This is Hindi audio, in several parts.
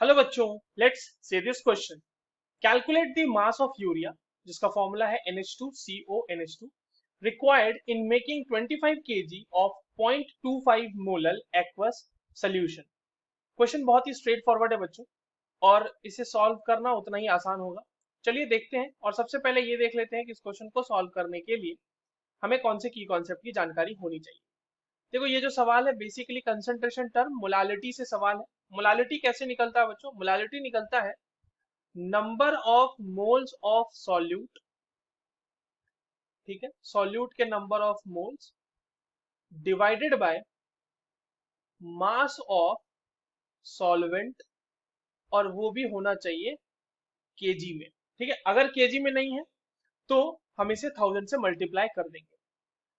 हेलो बच्चों, let's say this question. Calculate the mass of urea, जिसका फॉर्मूला है NH2CONH2, required in making 25 kg of 0.25 molal aqueous solution. Question बहुत ही स्ट्रेट फॉरवर्ड है बच्चों, और इसे सॉल्व करना उतना ही आसान होगा। चलिए देखते हैं, और सबसे पहले ये देख लेते हैं कि इस क्वेश्चन को सॉल्व करने के लिए हमें कौन से की कॉन्सेप्ट की जानकारी होनी चाहिए। देखो, ये जो सवाल है बेसिकली कंसंट्रेशन टर्म मोलालिटी से सवाल है। मोलालिटी कैसे निकलता है बच्चों? मोलालिटी निकलता है number of moles of solute, ठीक है, सॉल्यूट के number of moles divided by mass of solvent, और वो भी होना चाहिए केजी में। ठीक है, अगर केजी में नहीं है तो हम इसे 1000 से मल्टीप्लाई कर देंगे।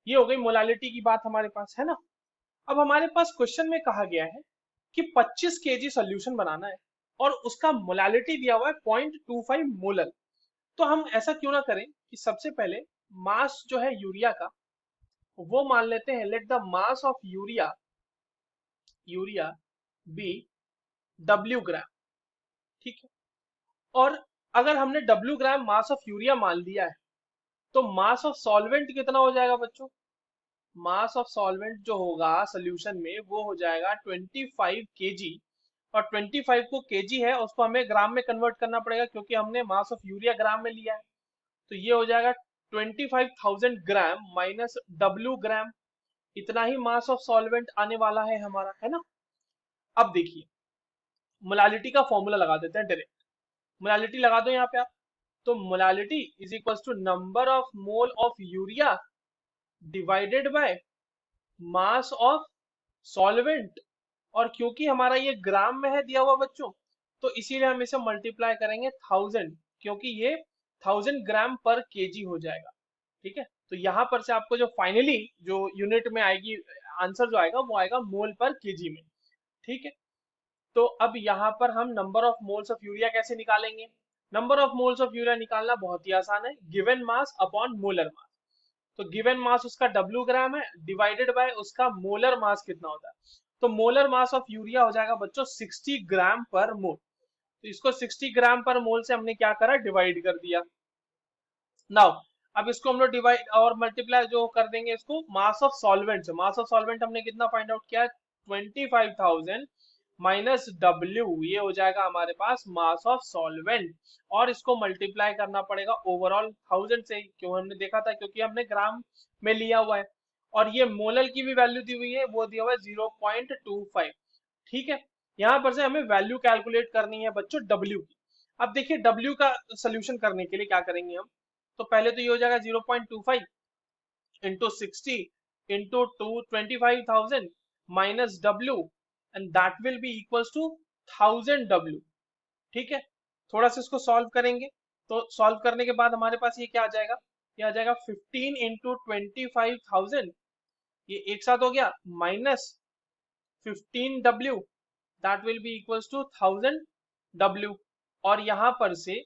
ये हो गई मोलालिटी की बात हमारे पास, है ना। अब हमारे पास क्वेश्चन में कहा गया है कि 25 केजी सोल्यूशन बनाना है और उसका मोलालिटी दिया हुआ है 0.25 मोलर। तो हम ऐसा क्यों ना करें कि सबसे पहले मास जो है यूरिया का वो मान लेते हैं। Let the mass of urea urea be W gram, ठीक है। और अगर हमने W gram mass of urea मान लिया है तो मास ऑफ सॉल्वेंट कितना हो जाएगा बच्चों? मास ऑफ सॉल्वेंट जो होगा सोल्यूशन में वो हो जाएगा 25 केजी। और 25 को केजी है, उसको हमें ग्राम में कन्वर्ट करना पड़ेगा क्योंकि हमने मास ऑफ यूरिया ग्राम में लिया है। तो ये हो जाएगा 25,000 ग्राम माइनस W ग्राम। इतना ही मास ऑफ सॉल्वेंट आने वाला है हमारा, है ना। अब देखिए, मोलालिटी का फॉर्मूला लगा देते हैं डायरेक्ट। मोलालिटी लगा दो यहाँ पे आप। तो molality is equal to number of mole of urea divided by mass of solvent. और क्योंकि हमारा ये ग्राम में है दिया हुआ बच्चों, तो इसीलिए हम इसे मल्टीप्लाई करेंगे 1000, क्योंकि ये 1000 ग्राम पर केजी हो जाएगा। ठीक है, तो यहां पर से आपको जो फाइनली जो यूनिट में आएगी, आंसर जो आएगा वो आएगा मोल पर केजी में। ठीक है, तो अब यहाँ पर हम number of moles of urea कैसे निकालेंगे? Number of moles of urea निकालना बहुत ही आसान है, given mass upon molar mass. तो गिवन मास उसका W ग्राम है, डिवाइडेड बाय उसका मोलर मास कितना होता है। तो मोलर मास ऑफ यूरिया हो जाएगा बच्चों 60 ग्राम पर मोल। तो इसको 60 ग्राम पर मोल से हमने क्या करा, डिवाइड कर दिया। नाउ अब इसको हम लोग डिवाइड और मल्टीप्लाई जो कर देंगे इसको मास ऑफ सॉल्वेंट से। मास ऑफ सॉल्वेंट हमने कितना फाइंड आउट किया? 25,000 माइनस W, ये हो जाएगा हमारे पास मास ऑफ सॉल्वेंट। और इसको मल्टीप्लाई करना पड़ेगा ओवरऑल 1000 से, क्यों हमने देखा था, क्योंकि हमने ग्राम में लिया हुआ है। और ये मोलर की भी वैल्यू दी हुई है, वो दिया हुआ है 0.25। ठीक है, यहाँ पर से हमें वैल्यू कैलकुलेट करनी है बच्चों W की। अब देखिए, W का सोल्यूशन करने के लिए क्या करेंगे हम। तो पहले तो ये हो जाएगा 0.25 into 60 into 25,000 minus W, and that will be equals to 1000 W। ठीक है, थोड़ा सा इसको सॉल्व करेंगे। तो सॉल्व करने के बाद हमारे पास ये क्या आ जाएगा? ये आ जाएगा 15 इंटू 25,000, ये एक साथ हो गया, minus 15W, that will be equals to 1000 W। और यहां पर से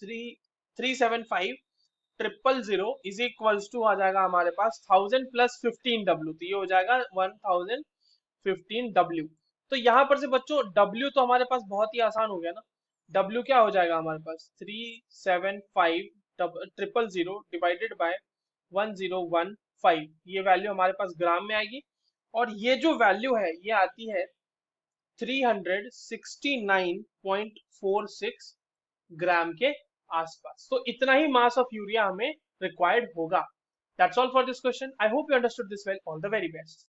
3,375,000 इज इक्वल्स टू आ जाएगा हमारे पास 1000 प्लस 15W, तो ये हो जाएगा 1015W। तो यहाँ पर से बच्चों W तो हमारे पास बहुत ही आसान हो गया ना। W क्या हो जाएगा हमारे पास? 375,000 डिवाइडेड बाय 1015, ये वैल्यू हमारे पास ग्राम में आएगी। और ये जो वैल्यू है ये आती है 369.46 ग्राम के आसपास। तो इतना ही मास ऑफ यूरिया हमें रिक्वायर्ड होगा। That's all for this question. I hope you understood this well. All the very best.